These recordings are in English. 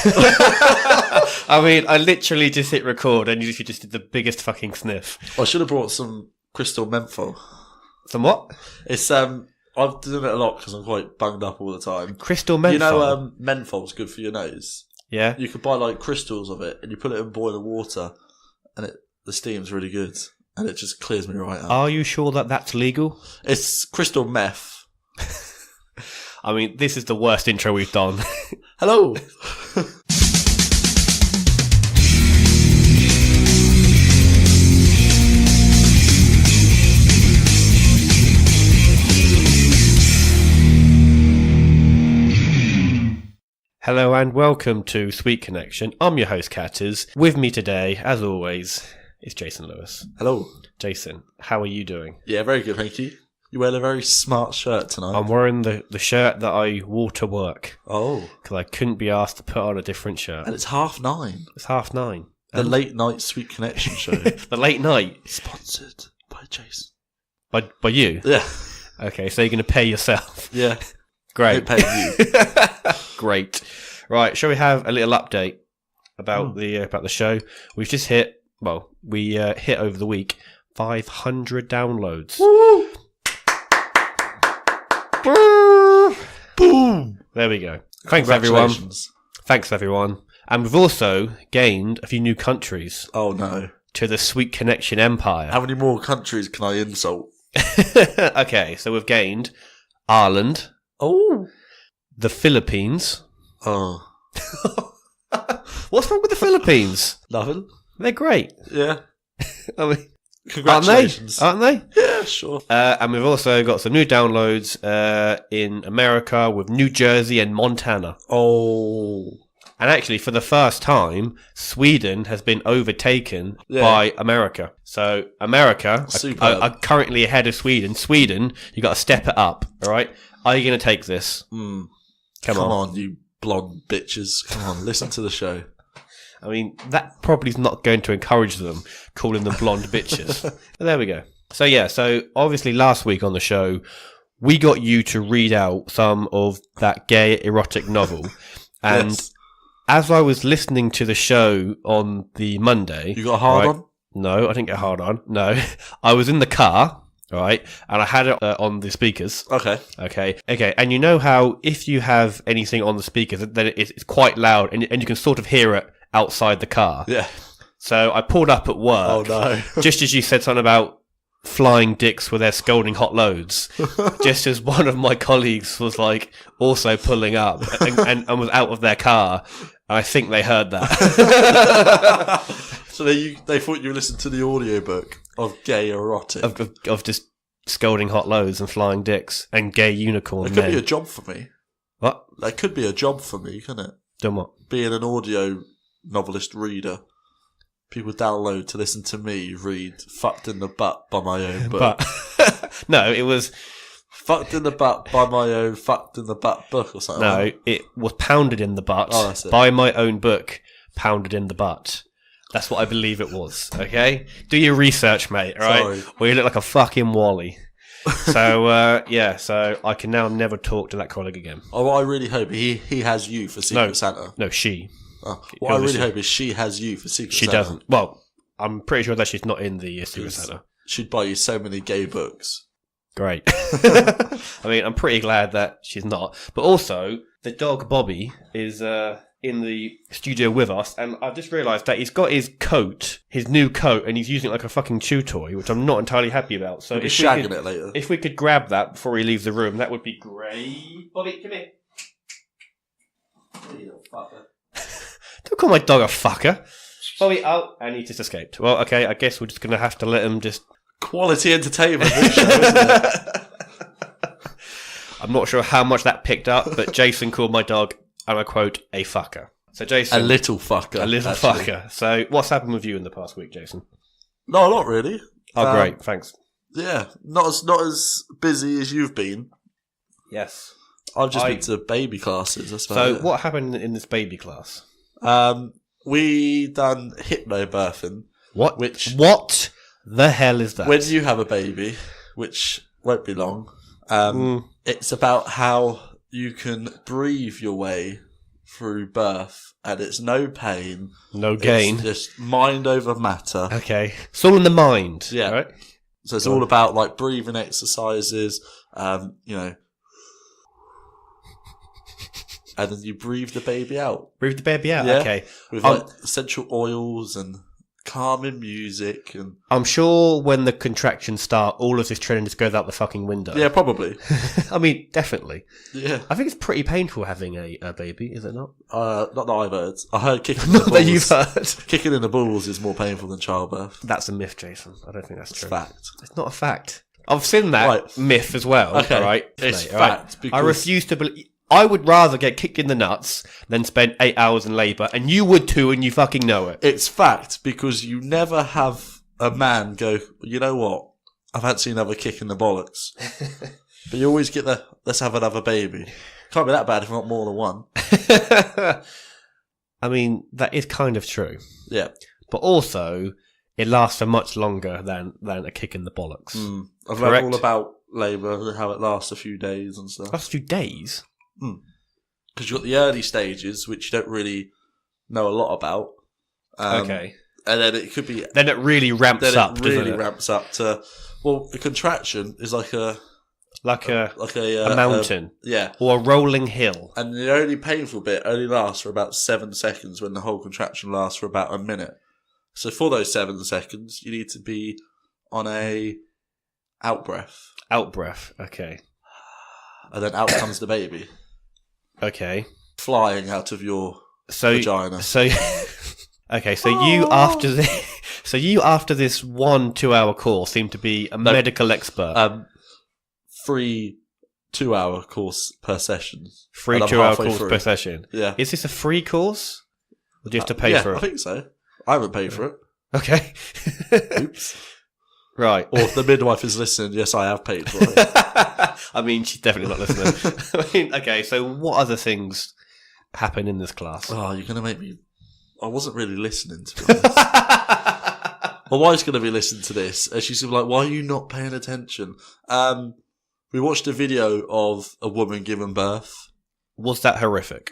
I mean, I literally just hit record and you just did the biggest fucking sniff. I should have brought some crystal menthol. Some what? It's I've done it a lot because I'm quite bunged up all the time. Crystal menthol? You know, menthol's good for your nose. Yeah. You could buy like crystals of it and you put it in boiling water and the steam's really good and it just clears me right out. Are you sure that that's legal? It's crystal meth. I mean, this is the worst intro we've done. Hello. Hello and welcome to Sweet Connection. I'm your host, Catters. With me today, as always, is Jason Lewis. Hello. Jason, how are you doing? Yeah, very good, thank you. You wear a very smart shirt tonight. I'm wearing the shirt that I wore to work. Oh. Because I couldn't be asked to put on a different shirt. And it's 9:30. It's 9:30. The late night Sweet Connection show. The late night? Sponsored by Jason. By you? Yeah. Okay, so you're going to pay yourself? Yeah. Great. I pay you. Great. Right, shall we have a little update about the show? We've just hit, we hit over the week 500 downloads. Woo! Boom! There we go. Thanks everyone. Thanks everyone. And we've also gained a few new countries. Oh no. To the Sweet Connection Empire. How many more countries can I insult? Okay, so we've gained Ireland. Oh. The Philippines. Oh. What's wrong with the Philippines? Nothing. They're great. Yeah. I mean, congratulations. Aren't they? Yeah, sure. And we've also got some new downloads in America with New Jersey and Montana. Oh. And actually, for the first time, Sweden has been overtaken by America. So America are currently ahead of Sweden. Sweden, you got to step it up, all right? Are you going to take this? Mm. Come on, you blonde bitches. Come on, listen to the show. I mean, that probably is not going to encourage them, calling them blonde bitches. But there we go. So obviously last week on the show, we got you to read out some of that gay erotic novel. And yes. As I was listening to the show on the Monday... You got a hard on? No, I didn't get a hard on. No. I was in the car... All right, and I had it on the speakers. Okay. And you know how if you have anything on the speakers, then it's quite loud, and you can sort of hear it outside the car. Yeah. So I pulled up at work. Oh no! Just as you said something about flying dicks with their scalding hot loads, just as one of my colleagues was like also pulling up and was out of their car. I think they heard that. So they thought you listened to the audiobook of gay erotic. Of just scalding hot loads and flying dicks and gay unicorn That could be a job for me. What? That could be a job for me, couldn't it? Done what? Being an audio novelist reader. People download to listen to me read Fucked in the Butt by my own book. But no, it was... Fucked in the Butt by my own Fucked in the Butt book or something. No, it was Pounded in the Butt by my own book, Pounded in the Butt. That's what I believe it was, okay? Do your research, mate, all right? Sorry. Well, you look like a fucking Wally. So, so I can now never talk to that colleague again. Oh, what I really hope, he has you for Secret Santa. No, she. Oh, what I really hope is she has you for Secret Santa. She doesn't. Well, I'm pretty sure that she's not in the Secret Santa. She'd buy you so many gay books. Great. I mean, I'm pretty glad that she's not. But also, the dog Bobby is in the studio with us, and I've just realised that he's got his new coat, and he's using it like a fucking chew toy, which I'm not entirely happy about. So if shagging it later. If we could grab that before he leaves the room, that would be great. Bobby, come here. You little fucker. Don't call my dog a fucker. Bobby, and he just escaped. Well, okay, I guess we're just going to have to let him just... Quality entertainment, this show, isn't it? I'm not sure how much that picked up, but Jason called my dog, and I quote, a fucker. So Jason... A little fucker. A little fucker. So what's happened with you in the past week, Jason? No, not really. Oh, great. Thanks. Yeah, not as busy as you've been. Yes. I've just been to baby classes. That's about so it. What happened in this baby class? We done hypnobirthing. What? What the hell is that? When you have a baby, which won't be long, it's about how you can breathe your way through birth, and it's no pain, no gain. It's just mind over matter. Okay, it's all in the mind. Yeah. Right? So it's all about like breathing exercises, you know, and then you breathe the baby out. Breathe the baby out. Yeah. Okay, With like essential oils and calming music, and I'm sure when the contractions start, all of this training just goes out the fucking window. yeah, probably. I mean, definitely. Yeah. I think it's pretty painful having a baby, is it not? Not that I've heard. I heard kicking in the Not balls. that you've heard. Kicking in the balls is more painful than childbirth. That's a myth, Jason. I don't think that's It's true. fact. It's not a fact. I've seen that Right. myth as well. Okay. Right? It's Mate, all right? fact. Because I refuse to believe. I would rather get kicked in the nuts than spend 8 hours in labour, and you would too, and you fucking know it. It's fact because you never have a man go, you know what? I fancy another kick in the bollocks. But you always get the, let's have another baby. Can't be that bad if not more than one. I mean, that is kind of true. Yeah. But also, it lasts for much longer than a kick in the bollocks. I've Correct. learned all about labour, how it lasts a few days and stuff. That's a few days. Because you've got the early stages, which you don't really know a lot about. Okay. And then it could be... Then it really ramps up, Then it really doesn't it? ramps up to... Well, a contraction is like a mountain. Yeah. Or a rolling hill. And the only painful bit only lasts for about 7 seconds when the whole contraction lasts for about a minute. So for those 7 seconds, you need to be on a out breath. Out breath. Okay. And then out comes the baby. Okay. Flying out of your vagina. Okay, so you after this 1 2-hour course seem to be a medical expert. Free 2-hour course per session. Free And I'm 2-hour halfway course through. per session. Yeah. Is this a free course? Or do you have to pay for it? I think so. I haven't paid for it. Okay. Oops. Right. Or if the midwife is listening, yes, I have paid for it. I mean, she's definitely not listening. I mean, okay, so what other things happen in this class? Oh, you're going to make me... I wasn't really listening, to be honest. My wife's going to be listening to this, and she's going to be like, why are you not paying attention? We watched a video of a woman giving birth. Was that horrific?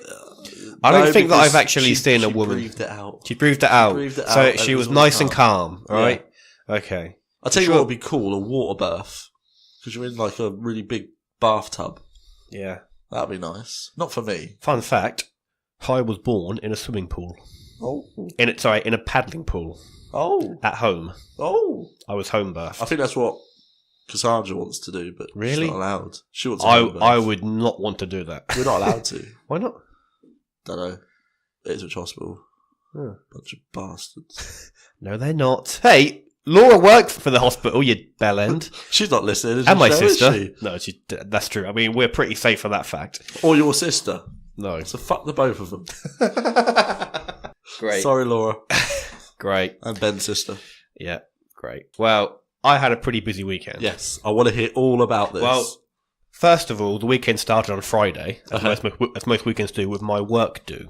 I don't think that I've actually seen a woman... She breathed it out. She breathed it out. So and she it was all nice and calm, all right? Yeah. Okay. I'll tell you what would be cool, a water birth. Because you're in like a really big bathtub. Yeah. That'd be nice. Not for me. Fun fact, I was born in a swimming pool. Oh. In a paddling pool. Oh. At home. Oh. I was home birthed. I think that's what Cassandra wants to do, but really? she's not allowed. She wants to home birth. I would not want to do that. We're not allowed to. Why not? Don't know. Ipswich Hospital. Huh. Bunch of bastards. No, they're not. Hey, Laura works for the hospital, you bellend. She's not listening, is And my she? sister. Is she? No, that's true. I mean, we're pretty safe for that fact. Or your sister. No. So fuck the both of them. Great. Sorry, Laura. Great. And Ben's sister. Yeah, great. Well, I had a pretty busy weekend. Yes, I want to hear all about this. Well, first of all, the weekend started on Friday, as most weekends do, with my work do.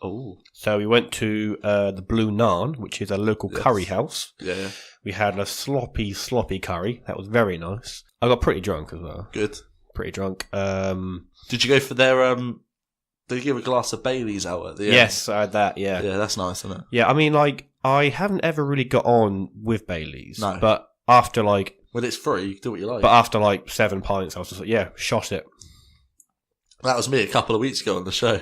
Oh. So we went to the Blue Naan, which is a local curry house. Yeah. We had a sloppy curry. That was very nice. I got pretty drunk as well. Good. Pretty drunk. Did you go for their... Did you give a glass of Baileys out at the end? Yes, I had that, yeah. Yeah, that's nice, isn't it? Yeah, I mean, like, I haven't ever really got on with Baileys. No. But after, like... When it's free, you can do what you like. But after, like, 7 pints, I was just like, yeah, shot it. That was me a couple of weeks ago on the show.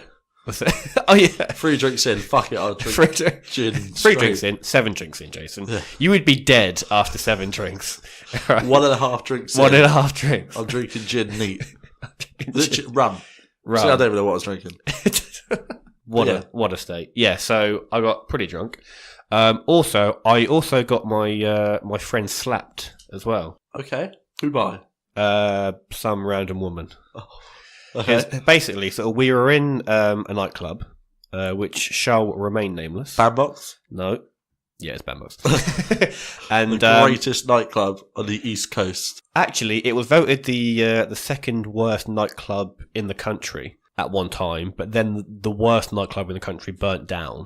Oh, yeah. 3 drinks in, fuck it, I'll drink gin. 3 drinks in, 7 drinks in, Jason. Yeah. You would be dead after 7 drinks. Right. 1.5 drinks in. 1.5 drinks. I'm drinking gin neat. Rum. Rum. See, I don't even know what I was drinking. What a state. Yeah, so I got pretty drunk. Also, I also got my friend slapped as well. Okay. Who by? Some random woman. Oh. Okay. Basically, so we were in a nightclub, which shall remain nameless. Bandbox? No. Yeah, it's Bandbox. And the greatest nightclub on the East Coast. Actually, it was voted the second worst nightclub in the country at one time, but then the worst nightclub in the country burnt down.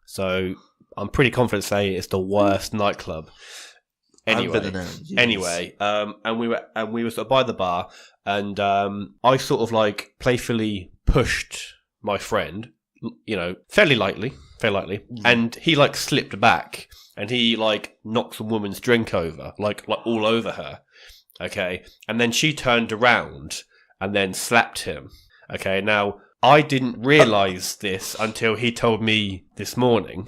So I'm pretty confident to say it's the worst nightclub. Anyway, and we were sort of by the bar, and I sort of like playfully pushed my friend, fairly lightly, and he like slipped back and he like knocked some woman's drink over, like all over her. Okay, and then she turned around and then slapped him. Okay, now I didn't realise this until he told me this morning.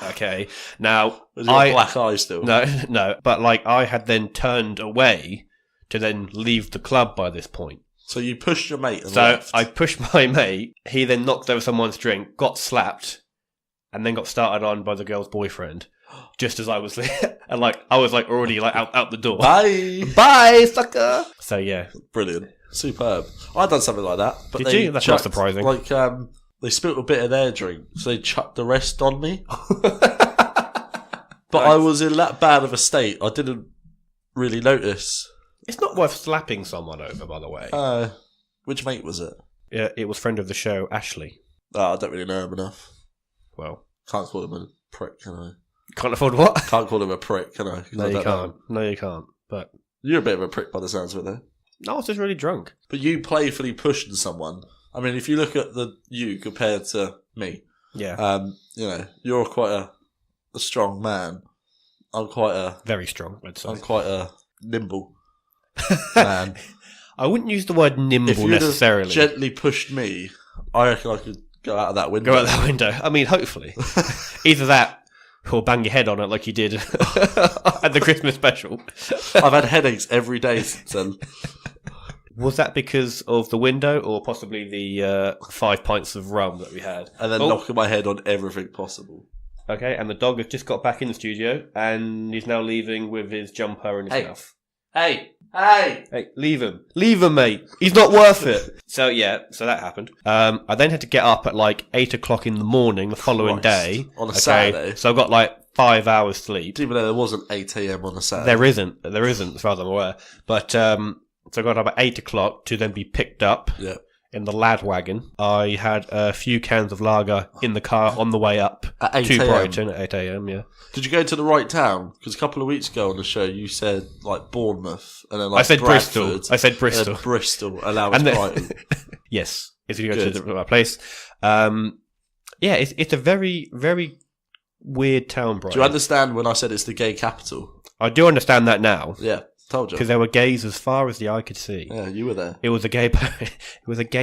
Okay, now Was he got black eyes still? No, but like I had then turned away to then leave the club by this point. So you pushed your mate and So left. I pushed my mate. He then knocked over someone's drink, got slapped, and then got started on by the girl's boyfriend. Just as I was there, and like I was like already like out the door. Bye, sucker. So yeah, brilliant, superb. I'd done something like that. But did you? That's not surprising. Like they spilt a bit of their drink, so they chucked the rest on me. But I was in that bad of a state, I didn't really notice. It's not worth slapping someone over, by the way. Which mate was it? Yeah, it was friend of the show, Ashley. Oh, I don't really know him enough. Well, Can't call him a prick, can I? can't afford what? Can't call him a prick, can I? 'Cause No, I you don't can't. know. No, you can't. But You're a bit of a prick by the sounds of it, though. no, I was just really drunk. But you playfully pushing someone. I mean, if you look at you compared to me, Yeah, you're quite a strong man. I'm quite a nimble man. I wouldn't use the word If nimble you'd necessarily. have gently pushed me, I reckon I could go out of that window. Go out that window. I mean, hopefully. Either that or bang your head on it like you did at the Christmas special. I've had headaches every day since then. Was that because of the window or possibly the 5 pints of rum that we had? And then knocking my head on everything possible. Okay, and the dog has just got back in the studio and he's now leaving with his jumper in his mouth. Hey! Hey, leave him. Leave him, mate. He's not worth it. So that happened. I then had to get up at like 8 o'clock in the morning the following day. On a Saturday? So I got like 5 hours sleep. Even though there wasn't 8 a.m. on a Saturday. There isn't, as far as I'm aware. But, so I got up at 8 o'clock to then be picked up in the lad wagon. I had a few cans of lager in the car on the way up At 8 to a.m.? Brighton at 8 a.m, yeah. Did you go to the right town? Because a couple of weeks ago on the show, you said like Bournemouth, and then like I said Bradford, Bristol. I said and Bristol. then Bristol, and now it's And then- Brighton. Yes, if you go to the right place. It's a very, very weird town, Brighton. Do you understand when I said it's the gay capital? I do understand that now. Yeah, told you. Because there were gays as far as the eye could see. Yeah, you were there. It was a gay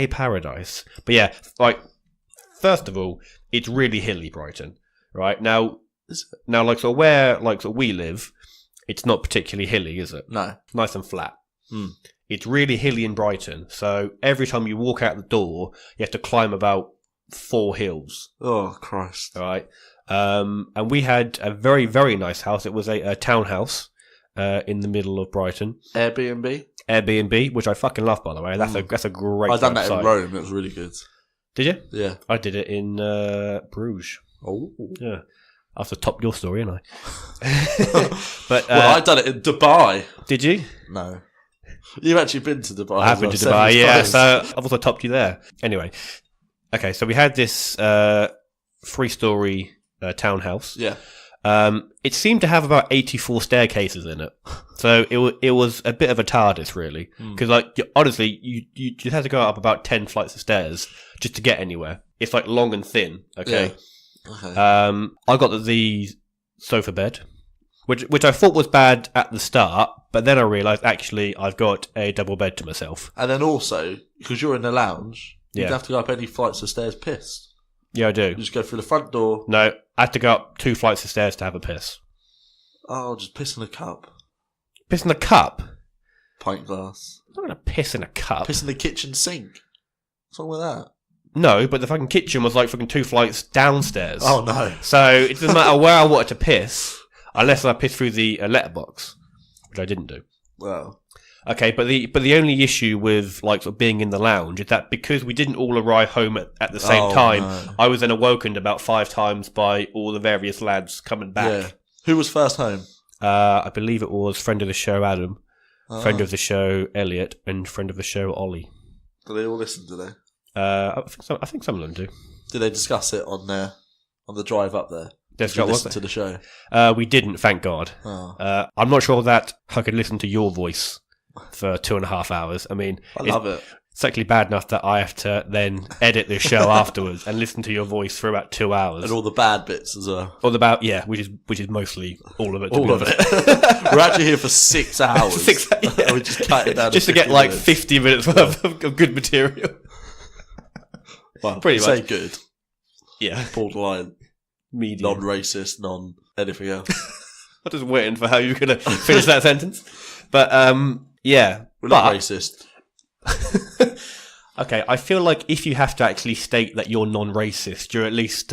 paradise. But yeah, like first of all, it's really hilly, Brighton. Right now, like so where like so we live, it's not particularly hilly, is it? No, Nice and flat. It's really hilly in Brighton. So every time you walk out the door, you have to climb about 4 hills. Oh Christ! All right. And we had a very, very nice house. It was a townhouse in the middle of Brighton. Airbnb, which I fucking love, by the way. That's a great. I've done that website. in Rome. It was really good. Did you? Yeah, I did it in Bruges. Oh, Yeah. I have to top your story, ain't I? But well, I've done it in Dubai. did you? No, you've actually been to Dubai. I have been to Dubai, yeah. So I've also topped you there. Anyway, okay. So we had this 3-story townhouse. Yeah. It seemed to have about 84 staircases in it. So it was a bit of a TARDIS, really. Because, honestly, you just had to go up about 10 flights of stairs just to get anywhere. It's, like, long and thin, okay? Yeah. Okay. I got the sofa bed, which I thought was bad at the start, but then I realised, actually, I've got a double bed to myself. And then also, because you're in the lounge, you don't have to go up any flights of stairs pissed. Yeah, I do. You just go through the front door. No, I had to go up 2 flights of stairs to have a piss. Oh, just piss in a cup. Piss in a cup? Pint glass. I'm not going to piss in a cup. Piss in the kitchen sink. What's wrong with that? No, but the fucking kitchen was like fucking 2 flights downstairs. Oh, no. So it doesn't matter where I wanted to piss, unless I pissed through the letterbox, which I didn't do. Well. Okay, but the only issue with like sort of being in the lounge is that because we didn't all arrive home at the same time, no. I was then awoken about 5 times by all the various lads coming back. Yeah. Who was first home? I believe it was friend of the show Adam, friend of the show Elliot, and friend of the show Ollie. Do they all listen, do they? I think some of them do. Did they discuss it on the drive up there? Did you listen to the show? We didn't, thank God. Oh. I'm not sure that I could listen to your voice for 2.5 hours. I mean, I love it. It's actually bad enough that I have to then edit this show afterwards and listen to your voice for about 2 hours. And all the bad bits as well. All about, yeah, which is mostly all of it. All of it. We're actually here for 6 hours. Yeah. We just cut it down just to get like 50 minutes worth of good material. Well, pretty say much. Good. Yeah. Borderline. Medium. Non-racist, non-anything else. I'm just waiting for how you're going to finish that sentence. But, yeah. We're not racist. Okay, I feel like if you have to actually state that you're non-racist, you're at least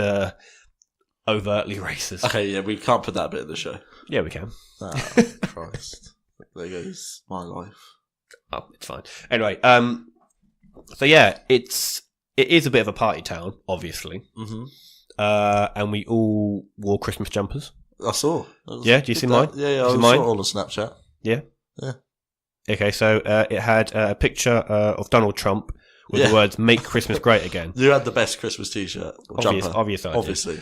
overtly racist. Okay, yeah, we can't put that bit in the show. Yeah, we can. Oh, Christ. There goes my life. Oh, it's fine. Anyway, so yeah, it is a bit of a party town, obviously. Mm-hmm. And we all wore Christmas jumpers. I saw. Yeah, do you see mine? Yeah, I saw mine? it all on Snapchat. Yeah? Yeah. Okay, so it had a picture of Donald Trump with the words "Make Christmas Great Again." You had the best Christmas T-shirt. Or jumper. Obviously.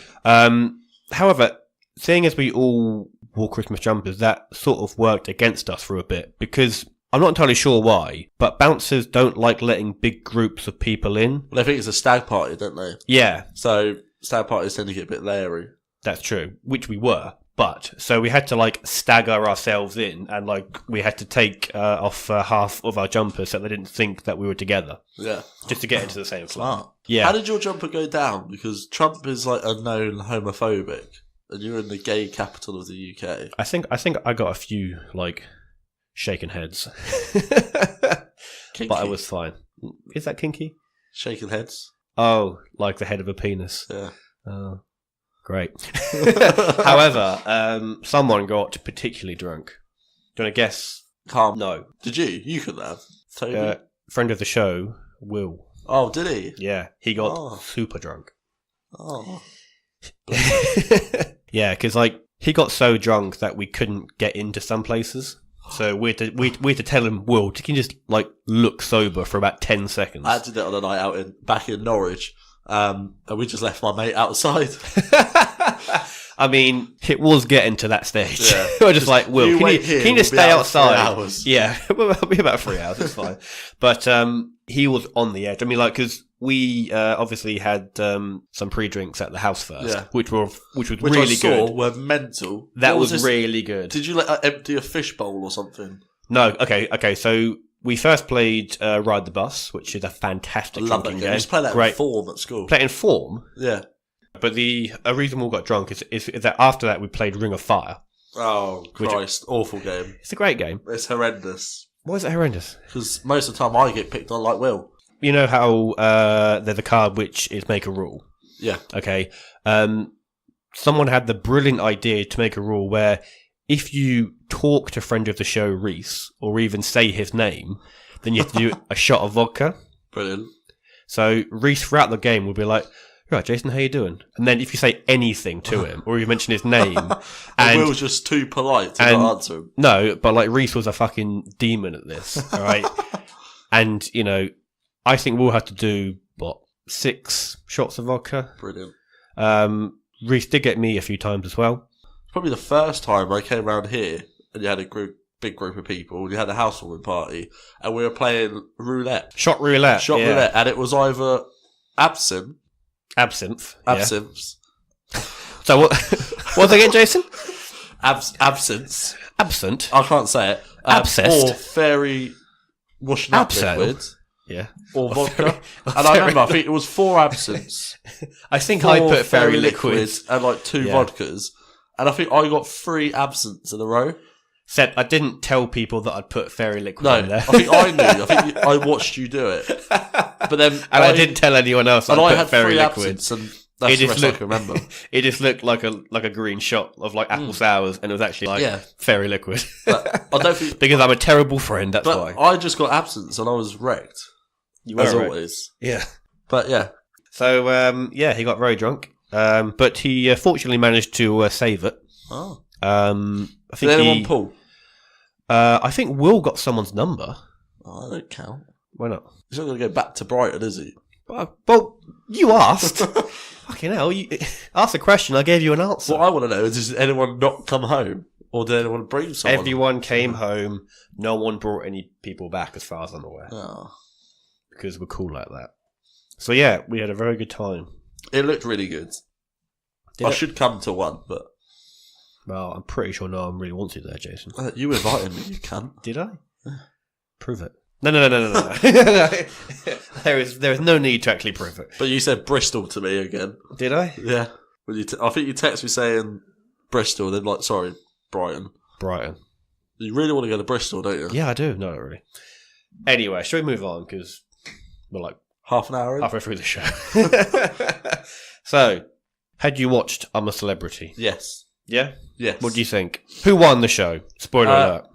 However, seeing as we all wore Christmas jumpers, that sort of worked against us for a bit because I'm not entirely sure why, but bouncers don't like letting big groups of people in. Well, I think it's a stag party, don't they? Yeah. So stag parties tend to get a bit leery. That's true, which we were. But, so we had to like stagger ourselves in and like we had to take off half of our jumpers so they didn't think that we were together. Yeah. Just to get into the same club. Smart. Yeah. How did your jumper go down? Because Trump is like a known homophobic and you're in the gay capital of the UK. I think I got a few like shaking heads. Kinky. But I was fine. Is that kinky? Shaking heads? Oh, like the head of a penis. Yeah. Oh. Great. However, someone got particularly drunk. Do you want to guess? Calm. No. Did you? You could have. Toby? Friend of the show, Will. Oh, did he? Yeah, he got super drunk. Oh. Yeah, because like he got so drunk that we couldn't get into some places. So we had to tell him, Will, you can just like look sober for about 10 seconds. I did it on a night out back in Norwich. And we just left my mate outside. I mean, it was getting to that stage. Yeah. We're just like, Will, can you just stay outside? 3 hours. Yeah, it'll be about 3 hours. It's fine. But he was on the edge. I mean, like, because we obviously had some pre-drinks at the house first, which was really good. Were mental. That was really good. Did you empty a fishbowl or something? No. Okay. So we first played Ride the Bus, which is a fantastic drinking game. We used to play that in form at school. Play it in form? Yeah. But a reason we all got drunk is that after that we played Ring of Fire. Oh, Christ. Awful game. It's a great game. It's horrendous. Why is it horrendous? Because most of the time I get picked on like Will. You know how there's a card which is make a rule? Yeah. Okay. Someone had the brilliant idea to make a rule where if you talk to friend of the show Reese, or even say his name, then you have to do a shot of vodka. Brilliant. So Reese throughout the game will be like, right, Jason, how you doing? And then if you say anything to him, or you mention his name, and Will's just too polite to not answer him. No, but like Reese was a fucking demon at this, all right? And, you know, I think we'll have to do, 6 shots of vodka? Brilliant. Reese did get me a few times as well. Probably the first time I came around here and you had a big group of people, and you had a housewarming party, and we were playing roulette. Shot roulette. Roulette, and it was either absinthe. Yeah. So what was it again, Jason? Absinthe. Absinthe? I can't say it. Abscessed. Or fairy washing up liquid. Yeah. Or vodka. And I remember, I think it was 4 absinthes. I think I put fairy liquids. And like 2 vodkas. And I think I got 3 absinthes in a row. Said I didn't tell people that I'd put fairy liquid in there. I think I knew. I think I watched you do it. But then, and I didn't tell anyone else. And I had fairy 3 liquid. absinthes, and that's the rest I can remember. It just looked like a green shot of like apple sours, and it was actually like fairy liquid. But I don't think because I'm a terrible friend. That's why. I just got absinthes, and I was wrecked. You were as wrecked. Always. Yeah. But yeah. So he got very drunk. But he fortunately managed to save it. Oh. I think Did anyone pull? I think Will got someone's number. Oh, that don't count. Why not? He's not going to go back to Brighton, is he? Well, you asked. Fucking hell, you asked a question, I gave you an answer. What I want to know is, did anyone not come home? Or did anyone bring someone? Everyone came home. No one brought any people back, as far as I'm aware. Oh. because we're cool like that. So yeah, we had a very good time. It looked really good. I should come to one, but... Well, I'm pretty sure no one really wants you there, Jason. You invited me, you cunt. Did I? Prove it. No. There is no need to actually prove it. But you said Bristol to me again. Did I? Yeah. I think you texted me saying Bristol, then like, sorry, Brighton. Brighton. You really want to go to Bristol, don't you? Yeah, I do. No, not really. Anyway, shall we move on? Because we're like... Half an hour in? Halfway through the show. So, had you watched I'm a Celebrity? Yes. Yeah? Yes. What do you think? Who won the show? Spoiler alert.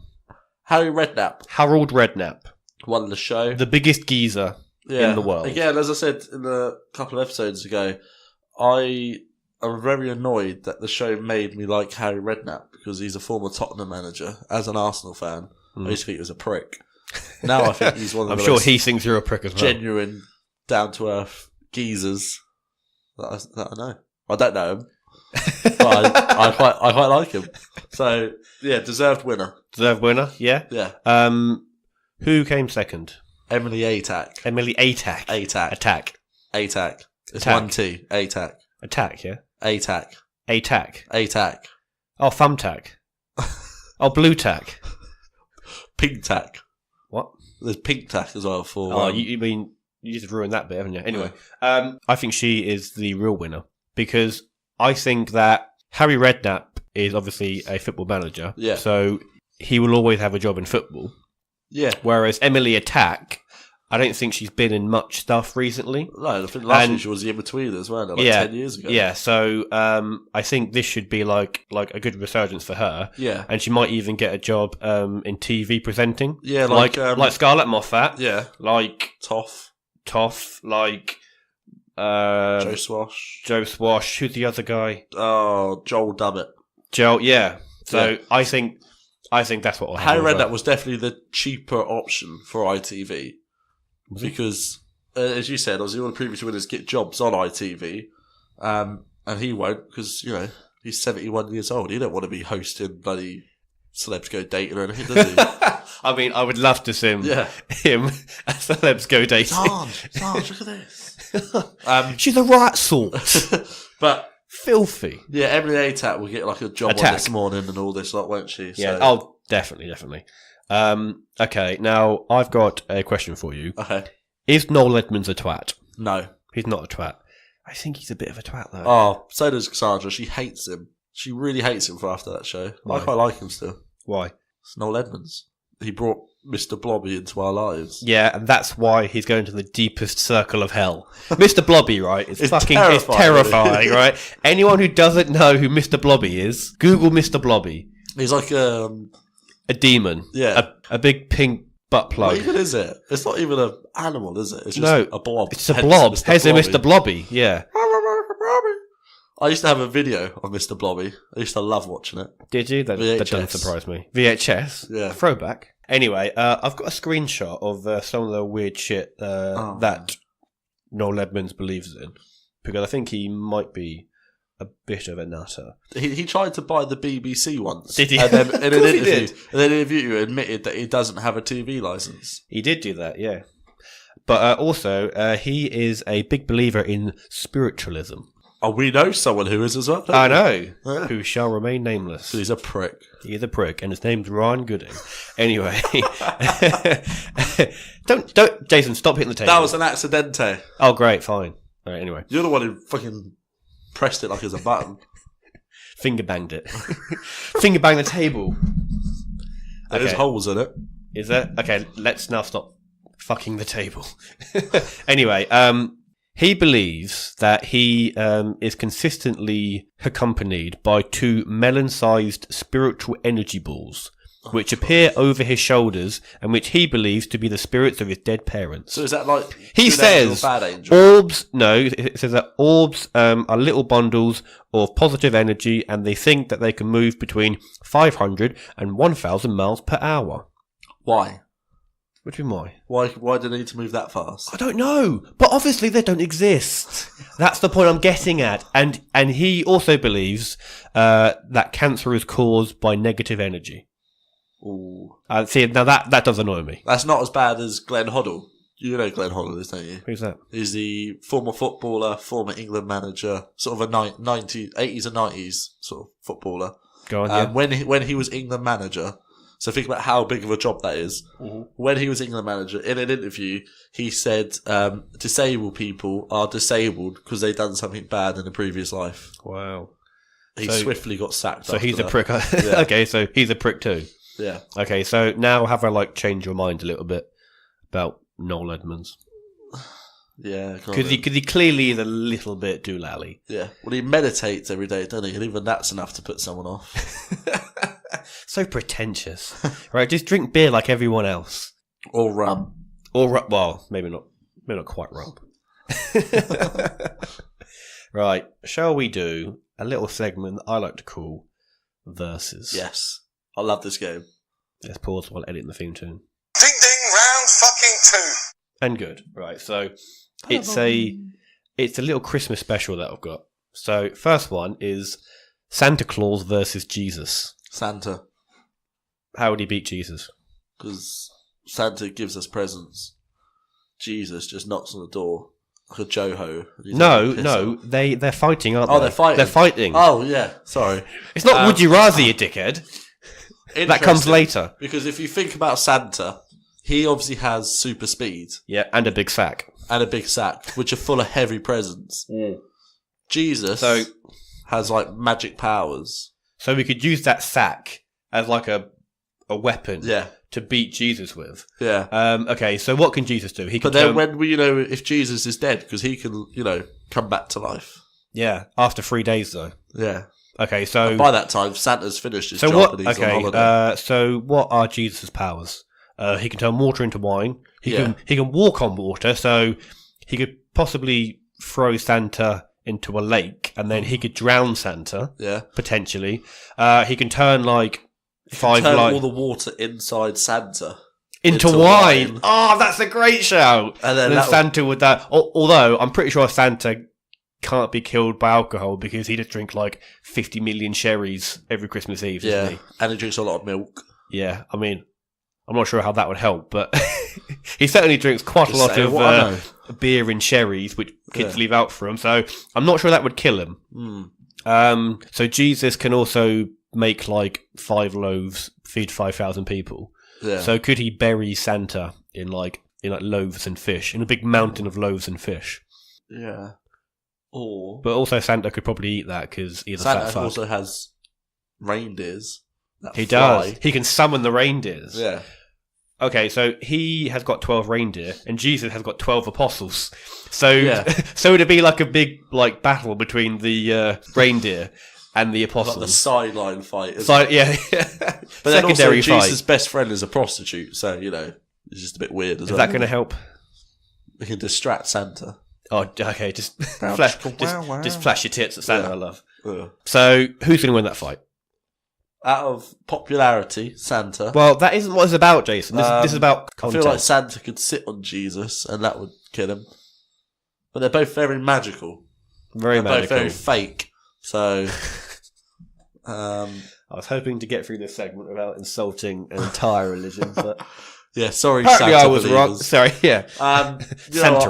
Harry Redknapp Harold Redknapp. won the show. The biggest geezer in the world. Again, as I said in a couple of episodes ago, I am very annoyed that the show made me like Harry Redknapp because he's a former Tottenham manager. As an Arsenal fan, I used to think he was a prick. Now I think he's one of I'm the sure most he thinks you're a prick as well. genuine, down-to-earth geezers that I know. I don't know him, but I quite like him. So, yeah, deserved winner. Deserved winner, yeah? Yeah. Who came second? Emily Atack. Emily Atack. Atack. Attack. Atack. It's Attack. 1 T. Atack. Attack, yeah? Atack. Atack. Atack. Oh, thumbtack. Oh, blue tack. Pink tack. What? There's pink tack as well for... Oh, you mean... You just ruined that bit, haven't you? Anyway, I think she is the real winner because I think that Harry Redknapp is obviously a football manager. Yeah. So he will always have a job in football. Yeah. Whereas Emily Attack, I don't think she's been in much stuff recently. No, I think last year she was the in-between as well, like 10 years ago. Yeah, so I think this should be like a good resurgence for her. Yeah. And she might even get a job in TV presenting. Yeah, like Scarlett Moffat. Yeah. Like... Toff, like Joe Swash. Who's the other guy? Oh, Joel Dummett. Joel, yeah. So yeah. I think that's what will happen. Harry Redknapp was definitely the cheaper option for ITV because, as you said, obviously all the previous winners get jobs on ITV, and he won't because he's 71 years old. He don't want to be hosting bloody Celebs Go Dating or anything, does he? I mean, I would love to see him as Celebs Go Dating. Sarge, look at this. She's the right sort. But filthy. Yeah, Emily Atack will get like a job on this morning and all this lot, won't she? Yeah. Oh, definitely. Okay, now I've got a question for you. Okay. Is Noel Edmonds a twat? No. He's not a twat. I think he's a bit of a twat, though. Oh, so does Cassandra. She hates him. She really hates him for after that show. Why? I quite like him still. Why? It's Noel Edmonds. He brought Mr Blobby into our lives. Yeah, and that's why he's going to the deepest circle of hell. Mr Blobby, right? It's terrifying, right? Anyone who doesn't know who Mr Blobby is, Google Mr Blobby. He's like a demon. Yeah. A big pink butt plug. What even is it? It's not even an animal, is it? It's just a blob. It's a blob. Here's a Mr Blobby, yeah. I used to have a video of Mr Blobby. I used to love watching it. Did you? That doesn't surprise me. VHS? Yeah. Throwback. Anyway, I've got a screenshot of some of the weird shit that Noel Edmonds believes in. Because I think he might be a bit of a nutter. He tried to buy the BBC once. Did he? And then in an interview, admitted that he doesn't have a TV licence. He did do that, yeah. But also, he is a big believer in spiritualism. Oh, we know someone who is as well. I know. Yeah. Who shall remain nameless. He's a prick. He's a prick, and his name's Ryan Gooding. Anyway. Don't, Jason, stop hitting the table. That was an accidente. Oh, great, fine. All right, anyway. You're the one who fucking pressed it like it's a button. Finger banged it. Finger banged the table. There's holes in it. Is there? Okay, let's now stop fucking the table. Anyway, he believes that he is consistently accompanied by two melon-sized spiritual energy balls, which appear over his shoulders and which he believes to be the spirits of his dead parents. So is that like he says bad angel? Orbs? No, it says that orbs are little bundles of positive energy, and they think that they can move between 500 and 1,000 miles per hour. Why? What do you mean why? Why do they need to move that fast? I don't know, but obviously they don't exist. That's the point I'm getting at. And he also believes that cancer is caused by negative energy. Ooh. See, now that does annoy me. That's not as bad as Glenn Hoddle. You know Glenn Hollands, don't you? Who's that? He's the former footballer, former England manager, sort of a 80s and 90s sort of footballer. Go on, yeah. When he was England manager, so think about how big of a job that is. Mm-hmm. When he was England manager, in an interview, he said disabled people are disabled because they've done something bad in a previous life. Wow. He swiftly got sacked. So he's a that. prick. Yeah. Okay, so he's a prick too. Yeah. Okay, so now have I changed your mind a little bit about Noel Edmonds? Yeah. Because he clearly is a little bit doolally. Yeah. Well, he meditates every day, doesn't he? And even that's enough to put someone off. So pretentious. Right, just drink beer like everyone else. Or rum. Well, maybe not quite rum. Right, shall we do a little segment that I like to call Versus? Yes. I love this game. Let's pause while editing the theme tune. Ding ding, round fucking 2. And good. Right, so it's a little Christmas special that I've got. So first one is Santa Claus versus Jesus. Santa. How would he beat Jesus? Because Santa gives us presents. Jesus just knocks on the door like a Joho. No, they're fighting, aren't they? Oh, they're fighting. They're fighting. Oh, yeah. Sorry. It's not would you rather, you dickhead. That comes later. Because if you think about Santa, he obviously has super speed. Yeah, and a big sack. And a big sack, which are full of heavy presents. Mm. Jesus has magic powers. So we could use that sack as a weapon to beat Jesus with. Yeah. Okay, so what can Jesus do? But then when if Jesus is dead, because he can, come back to life. Yeah, after 3 days though. Yeah. Okay, so... And by that time, Santa's finished his job and he's on holiday. So what are Jesus' powers? He can turn water into wine. He can walk on water, so he could possibly throw Santa into a lake, and then he could drown Santa. Yeah. Potentially. He can turn turn all the water inside Santa into wine. Oh, that's a great shout! And then Santa would that. Although I'm pretty sure Santa can't be killed by alcohol because he just drinks 50 million sherries every Christmas Eve. Doesn't he? And he drinks a lot of milk. Yeah, I mean, I'm not sure how that would help, but he certainly drinks quite a lot of beer and sherries, which kids leave out for him. So I'm not sure that would kill him. So Jesus can also make 5 loaves, feed 5,000 people. Yeah. So could he bury Santa in loaves and fish, in a big mountain of loaves and fish? Yeah. But also Santa could probably eat that because he's a fat fuck. Santa also has reindeers. He does. He can summon the reindeers. Yeah. Okay, so he has got 12 reindeer, and Jesus has got 12 apostles. So, so it'd be a big battle between the reindeer and the apostles. Like the sideline fight. Yeah. But then also Jesus' best friend is a prostitute, so it's just a bit weird as well. Is that going to help? We can distract Santa. Oh, okay. Just flash your tits at Santa. I love. Yeah. So who's going to win that fight? Out of popularity, Santa. Well, that isn't what it's about, Jason. This is about content. I feel like Santa could sit on Jesus and that would kill him. But they're both very magical. They're both very fake. So, I was hoping to get through this segment without insulting an entire religion, but yeah, sorry, apparently Santa I was wrong. Sorry, yeah. I'm going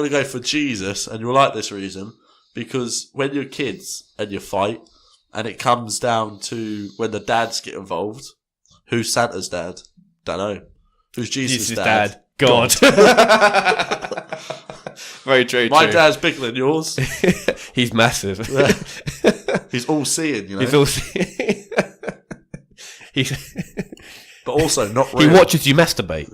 to go for Jesus, and you'll like this reason. Because when you're kids and you fight, and it comes down to when the dads get involved, who's Santa's dad? Don't know. Who's Jesus' dad? God. Very true. My dad's bigger than yours. He's massive. He's all seeing, He's all seeing. But also not real. He watches you masturbate.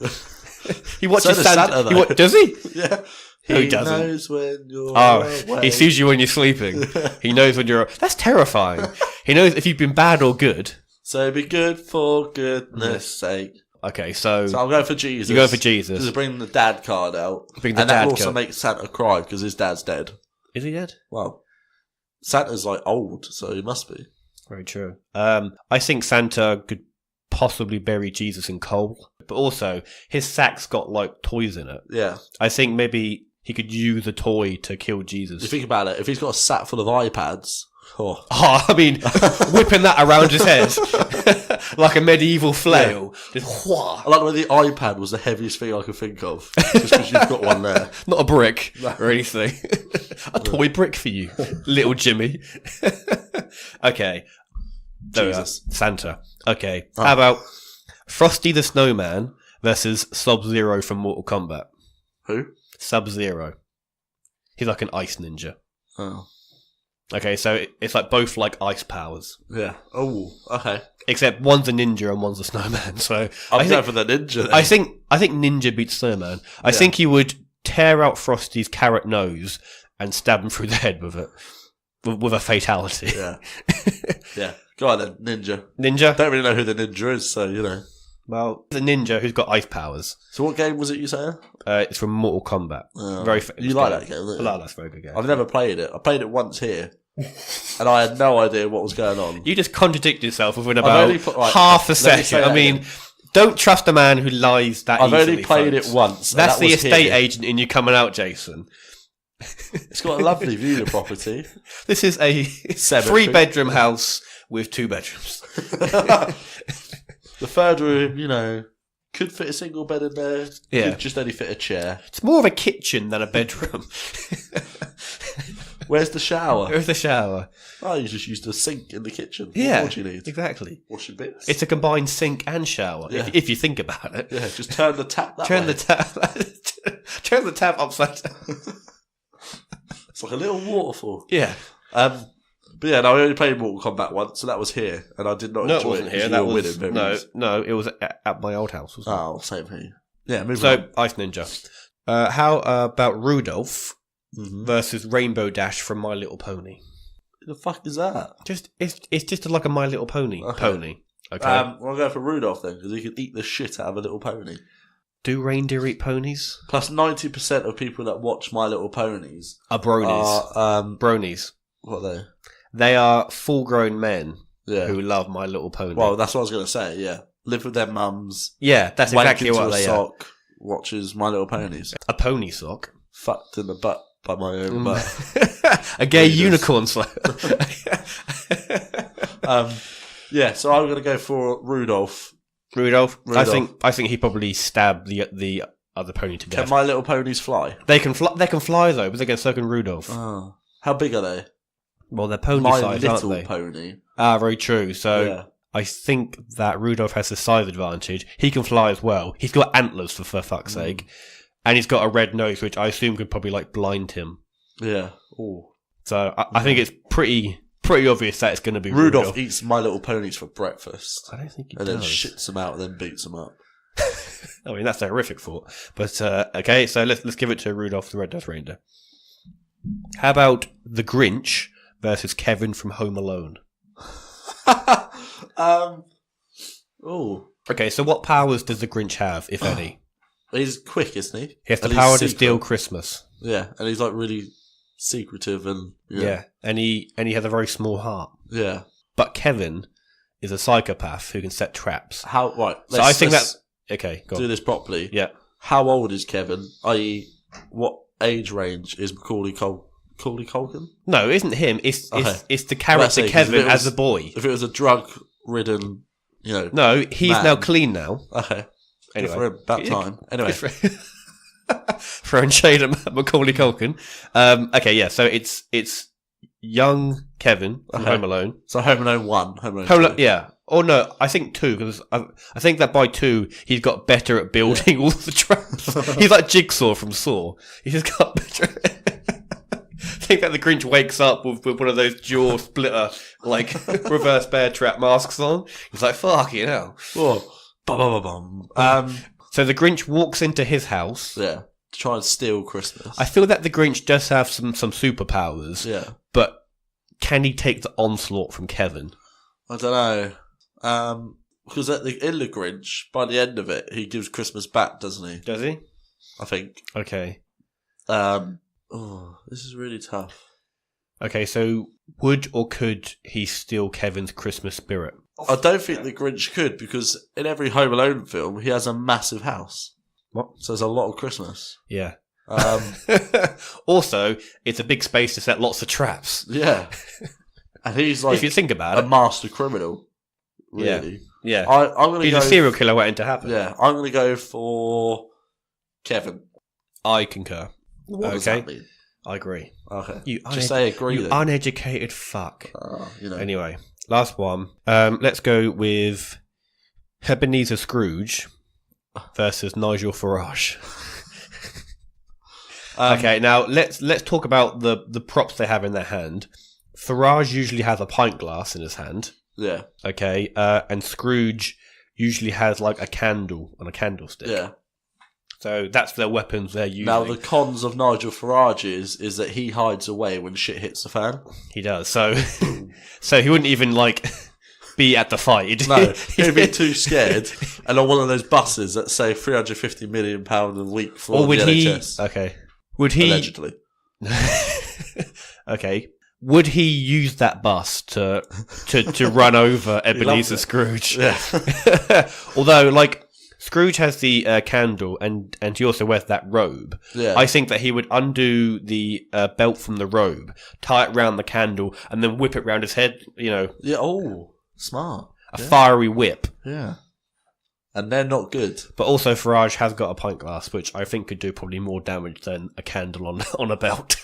He watches Santa though. Does he? Yeah. He doesn't. Knows when you're away. He sees you when you're sleeping. He knows when you're... That's terrifying. He knows if you've been bad or good. So be good for goodness sake. Okay, so... So I'm going for Jesus. You go for Jesus. Because bring the dad card out. That also makes Santa cry because his dad's dead. Is he dead? Well, Santa's old, so he must be. Very true. I think Santa could possibly bury Jesus in coal. But also, his sack's got toys in it. Yeah. I think maybe... he could use a toy to kill Jesus. You think about it, if he's got a sack full of iPads, Oh. Oh, I mean, whipping that around his head like a medieval flail. Just whoosh. I like when the iPad was the heaviest thing I could think of. Just because you've got one there. Not a brick or anything. A toy brick for you, little Jimmy. Okay. There we are. Jesus. Santa. Okay. How about Frosty the Snowman versus Sub-Zero from Mortal Kombat? Who? Sub-Zero. He's like an ice ninja. Oh. Okay, so it's like both like ice powers. Yeah. Oh, okay. Except one's a ninja and one's a snowman. So I'm going for the ninja then. I think ninja beats snowman. I think he would tear out Frosty's carrot nose and stab him through the head with it. With a fatality. Yeah. Yeah. Go on then, ninja. Ninja? Don't really know who the ninja is, so you know. Well, the ninja who's got ice powers. So what game was it you saying? It's from Mortal Kombat. Oh. Very You like that game, don't you? I like that very good game. I've never played it. I played it once here. And I had no idea what was going on. You just contradict yourself within I've about only put- right, half a let me say second. that I mean, again. don't trust a man who lies that I've easily. only played folks. it once. and That's that the was estate here. agent in you coming out, Jason. It's got a lovely view, the property. This is a Cemetery. 3-bedroom house with 2 bedrooms. The third room, you know, could fit a single bed in there. Yeah. Could just only fit a chair. It's more of a kitchen than a bedroom. Where's the shower? There's the shower. Oh, you just used a sink in the kitchen. Yeah, What do you need? exactly. Washing bits. It's a combined sink and shower, Yeah. if you think about it. Yeah, just turn the tap that Turn way. turn the tap upside down. It's like a little waterfall. Yeah. But yeah, no, I only played Mortal Kombat once, so that was here, and I did not No, it enjoy wasn't it. here. 'cause That you were was winning very no. It was at my old house. Wasn't it? Oh, same here. Yeah, moving So on. Ice Ninja. How about Rudolph Mhm. versus Rainbow Dash from My Little Pony? Who the fuck is that? It's just like a My Little Pony Okay. pony. Okay. I'll go for Rudolph then, because he can eat the shit out of a little pony. Do reindeer eat ponies? Plus, 90% of people that watch My Little Ponies Are bronies? are Bronies. what are they? They are full-grown men Yeah. who love My Little Pony. Well, that's what I was going to say. Yeah, live with their mums. yeah, that's wank exactly into what a they are. sock. Watches My Little Ponies. A pony sock. Fucked in the butt by my own butt. A gay Readers. unicorn sock. Yeah, so I'm going to go for Rudolph. Rudolph. Rudolph. I think he probably stabbed the other pony to Can death. My Little Ponies fly? They can fly. They can fly though, but so can Rudolph. Oh. How big are they? Well, they're pony My size, Little aren't they? Pony. Ah, very true. So Yeah. I think that Rudolph has the size advantage. He can fly as well. He's got antlers for fuck's sake, and he's got a red nose, which I assume could probably like blind him. Yeah. Ooh. So I think it's pretty obvious that it's going to be Rudolph eats My Little Ponies for breakfast. I don't think he And does. then shits them out and then beats them up. I mean, that's a horrific thought. But okay, so let's give it to Rudolph the Red-Nosed Reindeer. How about the Grinch versus Kevin from Home Alone? Oh. Okay, so what powers does the Grinch have, if any? He's quick, isn't he? He has the And he's power to secret. steal Christmas. Yeah, and he's like really secretive and Yeah. And he has a very small heart. Yeah. But Kevin is a psychopath who can set traps. How right? So I think that's okay. Go do on. this properly. Yeah. How old is Kevin? I.e., what age range is Macaulay Culkin? No, it isn't him. It's Okay. it's the Well, character I see, 'cause Kevin if it was- as a boy. If it was a drug-ridden, you know. No, he's Man. now clean now. Okay. Anyway. Good for him. About time. Anyway. Throwing shade at Macaulay Culkin. Okay, yeah. So it's young Kevin from Okay. Home Alone. So Home Alone 1. Home Alone Home 2. Alone, yeah. Oh no, I think 2 because I think that by 2 he's got better at building all the traps. He's like Jigsaw from Saw. He's just got better. I think that the Grinch wakes up with one of those jaw splitter like reverse bear trap masks on. He's like, "Fuck you know." Whoa. Bum. So the Grinch walks into his house. Yeah. To try and steal Christmas. I feel that the Grinch does have some superpowers. Yeah. But can he take the onslaught from Kevin? I don't know. Because in the Grinch, by the end of it, he gives Christmas back, doesn't he? Does he? I think. Okay. This is really tough. Okay, so would or could he steal Kevin's Christmas spirit? I don't think the Grinch could, because in every Home Alone film, he has a massive house. What? So there's a lot of Christmas. Yeah. Um, Also, it's a big space to set lots of traps. yeah. And he's like if you think about a it. master criminal, really. Yeah. I'm gonna He's go a serial killer waiting to happen. Yeah, I'm going to go for Kevin. I concur. What does Okay. that mean? I agree. Okay. You Just say agree You then. uneducated fuck. You know. Anyway, last one. Let's go with Ebenezer Scrooge versus Nigel Farage. Okay, now let's talk about the props they have in their hand. Farage usually has a pint glass in his hand. Yeah. Okay, and Scrooge usually has like a candle on a candlestick. Yeah. So that's their weapons they're using. Now, the cons of Nigel Farage is that he hides away when shit hits the fan. He does. So so he wouldn't even like be at the fight. No, he'd be too scared. And on one of those buses that say £350 million a week for Or would the he? NHS. Okay. Would he? Allegedly. Okay. Would he use that bus to run over Ebenezer Scrooge? Yeah. Although, like, Scrooge has the candle, and he also wears that robe. Yeah. I think that he would undo the belt from the robe, tie it round the candle, and then whip it round his head. You know, Yeah. Oh, smart. a fiery whip. Yeah. And they're not good. But also, Farage has got a pint glass, which I think could do probably more damage than a candle on a belt.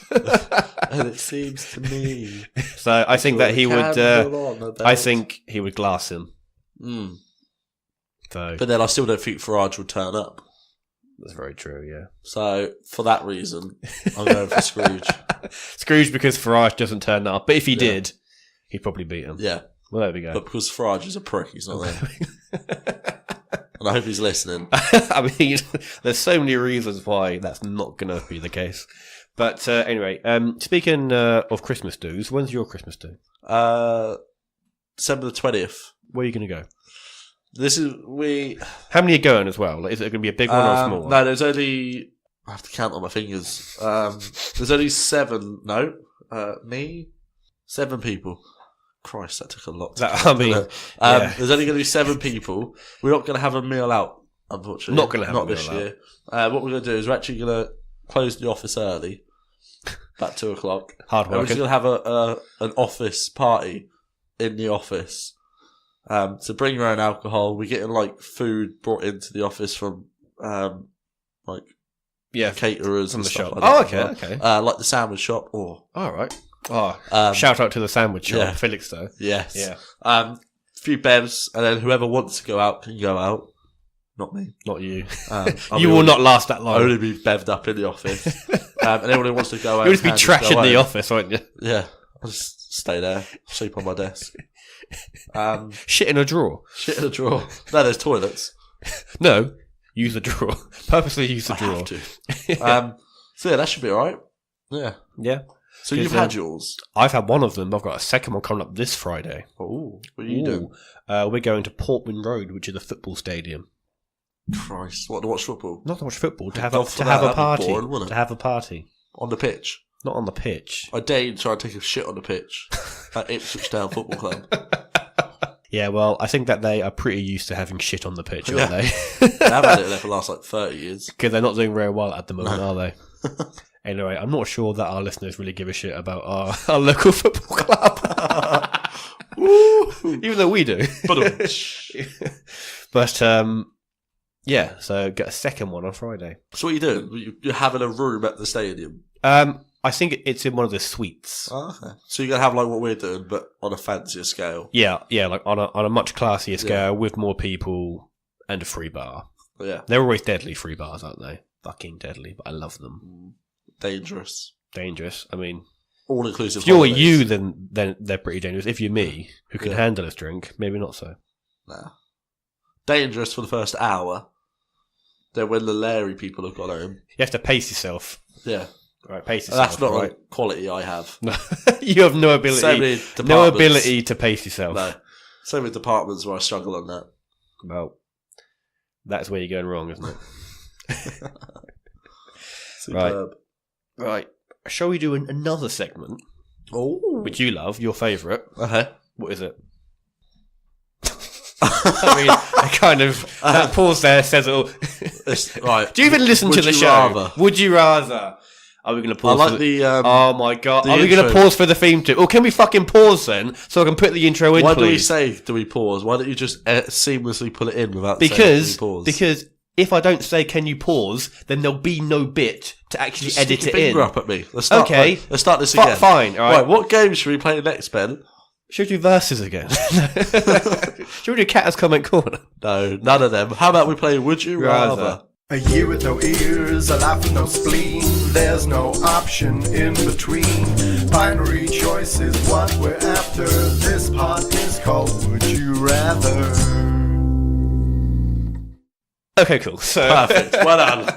And it seems to me. So I think that he would. Candle on a belt. I think he would glass him. Mm. So But then I still don't think Farage would turn up. that's very true. Yeah, So for that reason, I'm going for Scrooge. Scrooge because Farage doesn't turn up. But if he did, he'd probably beat him. Yeah. Well, there we go. But because Farage is a prick, he's not there. And I hope he's listening. I mean, there's so many reasons why that's not going to be the case. But anyway, speaking of Christmas do's, when's your Christmas do? December the 20th. Where are you going to go? How many are going as well? Like, is it going to be a big one or a small one? No, there's only... I have to count on my fingers. There's only 7... No. Me? 7 people. Christ, that took a lot. There's only going to be 7 people. We're not going to have a meal out, unfortunately. Not going to have a meal this out. year. What we're going to do is we're actually going to close the office early, about 2 o'clock. Hard And we're just working. going to have an office party in the office. So bring your own alcohol. We're getting like food brought into the office from like caterers from and the stuff shop. like that. Oh, okay. Like the sandwich shop. Or All right. Oh, shout out to the sandwich shop, yeah. Felixstowe. yes, Yeah. A few bevs, and then whoever wants to go out can go out. Not me. Not you. I'll You be will all- not last that long. I'll only be bevved up in the office. And anyone who wants to go out, You'll just be can trashing go the home. office, won't you? Yeah, I'll just stay there, sleep on my desk. Shit in a drawer. Shit in a drawer. No, there's toilets. No, use the drawer. Purposely use the I drawer. have to. So yeah, that should be alright. Yeah. Yeah. So you've had yours. I've had one of them. I've got a second one coming up this Friday. Oh, what are you doing? We're going to Portman Road, which is a football stadium. Christ, what, to watch football? Not to watch football, to have God, a for have that, a that'd be party. boring, wouldn't it? To have a party, On the pitch? not on the pitch. I dare you to try and take a shit on the pitch at Ipswich Town Football Club. Yeah, well, I think that they are pretty used to having shit on the pitch, aren't Yeah. they? They have had it there for the last like 30 years. Because they're not doing very well at the moment, are they? Anyway, I'm not sure that our listeners really give a shit about our local football club. Even though we do. But, yeah, so get a second one on Friday. So what are you doing? You're having a room at the stadium? I think it's in one of the suites. Oh, okay. So you're going to have like what we're doing, but on a fancier scale? Yeah, like on a much classier scale with more people and a free bar. Yeah. They're always deadly free bars, aren't they? Fucking deadly, but I love them. Dangerous. Dangerous. I mean, All inclusive. if you're holidays. you, then they're pretty dangerous. If you're me, who can handle a drink, maybe not so. Nah. Dangerous for the first hour. Then when the Larry people have gone home. You have to pace yourself. Yeah. Right, pace yourself. That's not right. the quality I have. No. You have no ability. So many No departments. ability to pace yourself. No. So many departments where I struggle on that. Well, that's where you're going wrong, isn't it? Superb. Right. Shall we do another segment, Oh. which you love, your favourite? Okay. What is it? I mean, I kind of that pause there says it all. Right. Do you even listen to Would the you show? rather? Would you rather? Are we going to I pause? like the. Oh my god! the Are we going to intro. pause for the theme too? Or can we fucking pause then, so I can put the intro in? Why please? do we pause? Why don't you just seamlessly pull it in without saying can we pause? Because if I don't say can you pause, then there'll be no bit to actually Just edit stick it your in. finger up at me. Let's start, Okay. let's start this again. Fine. All right. Right, what game should we play next, Ben? Should we do verses again? Should we do Cat's Comment Corner? No, none of them. How about we play Would You Rather? A year with no ears, a life with no spleen. There's no option in between. Binary choice is what we're after. This part is called Would You Rather. Okay, cool. So Perfect. Well done.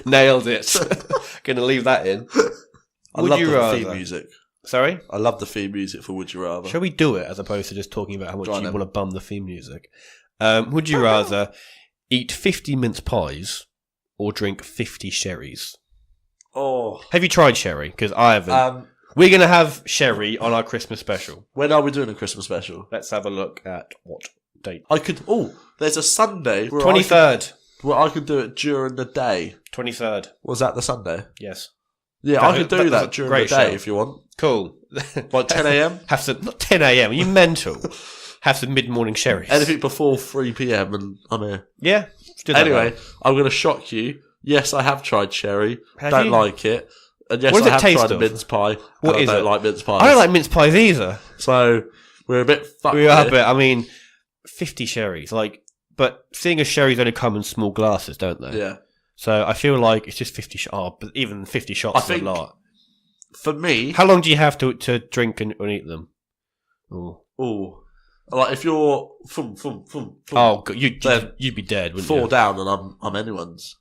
nailed it. Gonna leave that in. I Would love you the rather? theme music. Sorry? I love the theme music for Would You Rather. Shall we do it as opposed to just talking about how much Go on you then. want to bum the theme music? Would you rather eat 50 mince pies or drink 50 sherries? Oh. Have you tried sherry? Because I haven't. We're going to have sherry on our Christmas special. When are we doing a Christmas special? Let's have a look at what date. I could. Oh, there's a Sunday. Where 23rd. I could do it during the day. 23rd. Was that the Sunday? Yes. Yeah, I could do that was that a during great the day show. if you want. Cool. Like 10 a.m? Have some, not 10 a.m. Are you mental? Have some mid-morning sherries. Anything before 3 p.m. and I'm here. Yeah. Do that Anyway, then. I'm going to shock you. Yes, I have tried sherry. Have Don't you? like it. And yes, What does I it have taste tried a of? mince pie. What and is I don't it? like mince pies. I don't like mince pies either. So we're a bit fucked. We are, here. but I mean, 50 sherries. But seeing as sherries only come in small glasses, don't they? Yeah. So I feel like it's just 50 shots. Oh, but even 50 shots I is think- a lot. For me, How long do you have to drink and eat them? Ooh. like if you're Oh, God, Then you'd be dead, wouldn't fall you? down and I'm anyone's.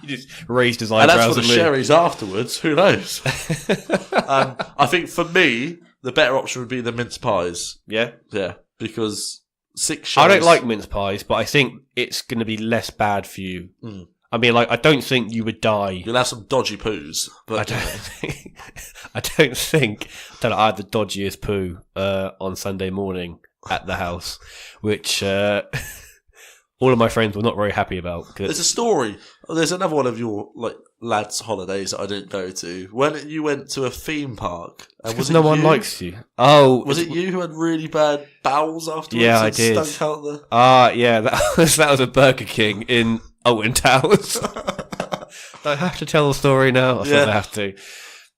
You just raised his And eyebrows as for the at me. sherries afterwards, who knows? I think for me, the better option would be the mince pies. Yeah? Yeah, because 6 I sherries. don't like mince pies, but I think it's going to be less bad for you. Mm. I mean, I don't think you would die. You'll have some dodgy poos, but I don't think that I had the dodgiest poo on Sunday morning at the house, which all of my friends were not very happy about. there's a story. There's another one of your lads' holidays that I didn't go to. When you went to a theme park, and Because was it no one you? likes you. Oh, Was it you who had really bad bowels afterwards? Yeah, I and did. Stunk out the... yeah, that was a Burger King in Owen Towers. Do I have to tell the story now? I suppose I have to.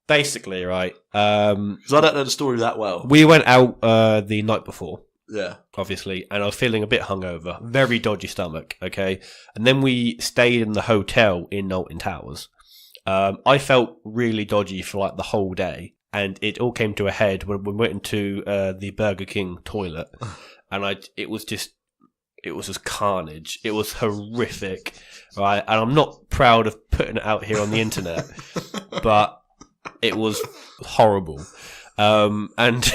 Basically, right. Because I don't know the story that well. We went out the night before. Yeah. Obviously, and I was feeling a bit hungover, very dodgy stomach, okay? And then we stayed in the hotel in Knowlton Towers. I felt really dodgy for the whole day, and it all came to a head when we went into the Burger King toilet, and it was just carnage. It was horrific, right? And I'm not proud of putting it out here on the internet, but it was horrible. And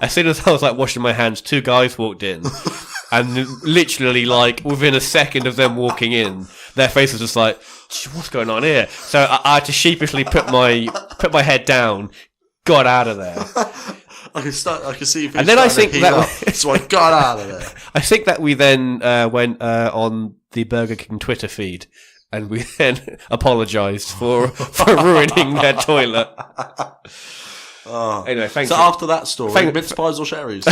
as soon as I was washing my hands, 2 guys walked in, and literally within a second of them walking in, their face was just what's going on here? So I had to sheepishly put my head down, got out of there. I can see if And then I think that so I got out of there. I think that we then went on the Burger King Twitter feed, and we then apologised for ruining their toilet. Oh. Anyway, thanks. So after that story, Thank- mince pies or sherries?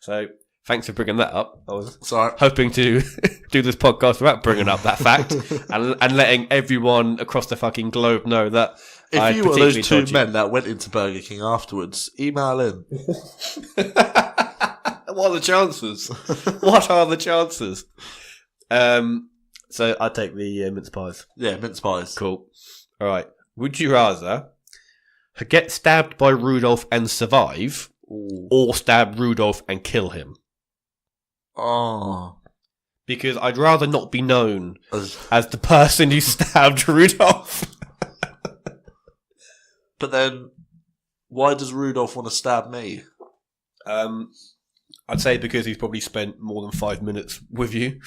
So thanks for bringing that up. I was Sorry. hoping to do this podcast without bringing up that fact and letting everyone across the fucking globe know that I If you were those 2 men that went into Burger King afterwards, email in. What are the chances? What are the chances? So I take the mince pies. Yeah, mince pies. Cool. All right. Would you rather get stabbed by Rudolf and survive, or stab Rudolf and kill him? Oh. Because I'd rather not be known As- as the person who stabbed Rudolf. But then, why does Rudolph want to stab me? I'd say because he's probably spent more than 5 minutes with you.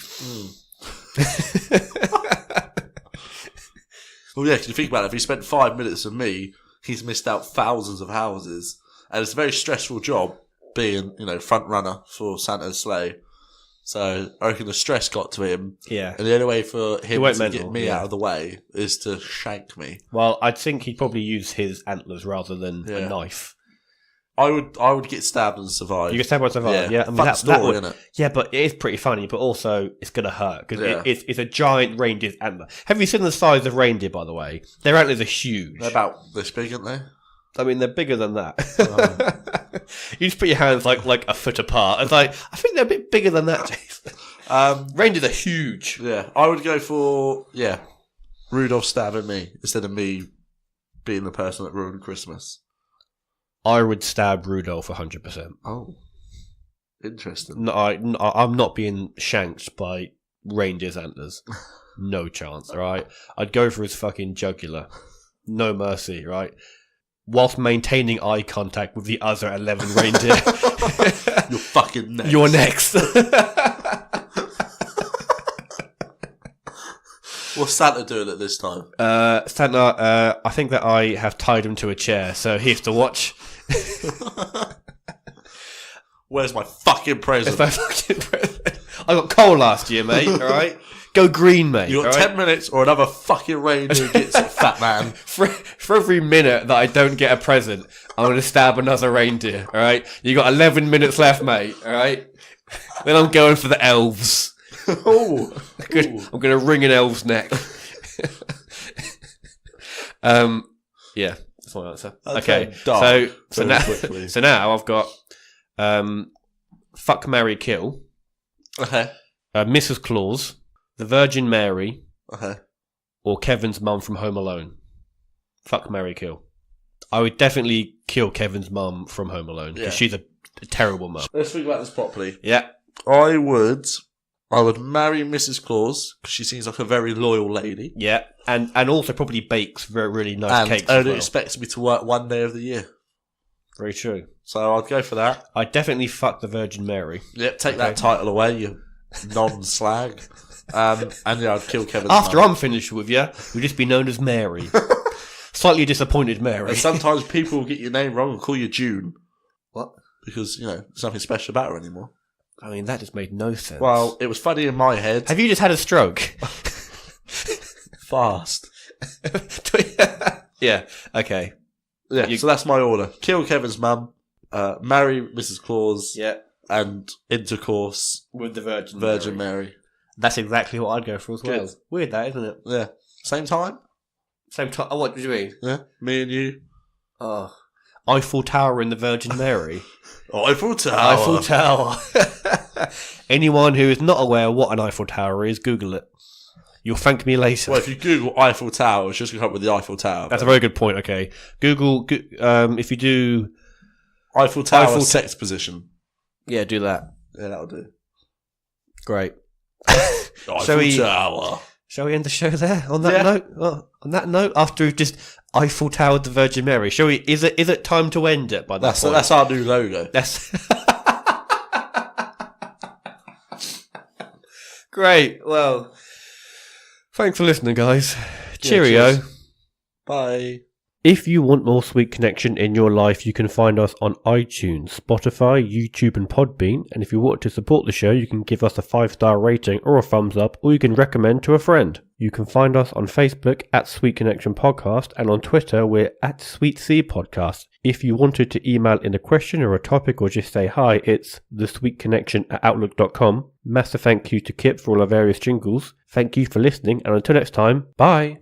Well, yeah, 'cause you think about it, if he spent 5 minutes with me, he's missed out thousands of houses. And it's a very stressful job being, front runner for Santa's sleigh. So I reckon the stress got to him. Yeah. And the only way for him went to mental, get me yeah. out of the way is to shank me. Well, I think he'd probably use his antlers rather than Yeah. a knife. I would get stabbed and survive. You can stab by survive, yeah. I mean, Fun that story, would, innit? yeah, but it is pretty funny, but also it's going to hurt because Yeah. it's a giant reindeer's antler. Have you seen the size of reindeer, by the way? Their antlers are huge. They're about this big, aren't they? I mean, they're bigger than that. You just put your hands like a foot apart. It's like, I think they're a bit bigger than that, Jason. Reindeers are huge. Yeah, I would go for, Rudolf stabbing me instead of me being the person that ruined Christmas. I would stab Rudolf 100%. Oh, interesting. No, I'm not being shanked by reindeer's antlers. No chance, alright? I'd go for his fucking jugular. No mercy, right? Whilst maintaining eye contact with the other 11 reindeer. You're fucking next. You're next. What's Santa doing at this time? Santa, I think that I have tied him to a chair, so he has to watch. Where's my fucking present? It's my fucking present. I got coal last year, mate, alright? Go green, mate. You got 10 minutes or another fucking reindeer gets it, fat man. For every minute that I don't get a present, I'm going to stab another reindeer, alright? You got 11 minutes left, mate, alright? Then I'm going for the elves. Oh, I'm going to wring an elf's neck. Yeah, that's my answer. Okay, so now I've got fuck, marry, kill. Okay. Mrs. Claus, the Virgin Mary, Okay. or Kevin's mum from Home Alone. Fuck, marry, kill. I would definitely kill Kevin's mum from Home Alone because she's a terrible mum. Let's think about this properly. Yeah. I would marry Mrs. Claus because she seems like a very loyal lady. Yeah, and also probably bakes very really nice And cakes. only as well. expects me to work one day of the year. Very true. So I'd go for that. I'd definitely fuck the Virgin Mary. Yep, take that title away, you non-slag. And I'd kill Kevin. After I'm finished with you, you'll just be known as Mary. Slightly disappointed Mary. And sometimes people will get your name wrong and call you June. What? Because, there's nothing special about her anymore. I mean, that just made no sense. Well, it was funny in my head. Have you just had a stroke? Fast. Yeah, okay. Yeah, so that's my order. Kill Kevin's mum, marry Mrs. Claus, Yeah. and intercourse With the Virgin Mary. That's exactly what I'd go for as well. Good. Weird that, isn't it? Yeah. Same time? Same time. Oh, what do you mean? Yeah. Me and you. Oh. Eiffel Tower in the Virgin Mary. Eiffel Tower. Eiffel Tower. Anyone who is not aware what an Eiffel Tower is, Google it. You'll thank me later. Well, if you Google Eiffel Tower, it's just going to come up with the Eiffel Tower. That's a very good point, okay. Google, if you do... Eiffel Tower sex position. Yeah, do that. Yeah, that'll do. Great. Eiffel Tower. Shall we end the show there on that note? Well, on that note, after we've just Eiffel Towered the Virgin Mary, shall we? Is it time to end it by that point? That's our new logo. That's great. Well, thanks for listening, guys. Cheerio. Cheers. Bye. If you want more Sweet Connection in your life, you can find us on iTunes, Spotify, YouTube and Podbean. And if you want to support the show, you can give us a 5-star rating or a thumbs up, or you can recommend to a friend. You can find us on Facebook at Sweet Connection Podcast, and on Twitter we're at Sweet C Podcast. If you wanted to email in a question or a topic or just say hi, it's thesweetconnection@outlook.com. Massive thank you to CIPP for all our various jingles. Thank you for listening, and until next time, bye!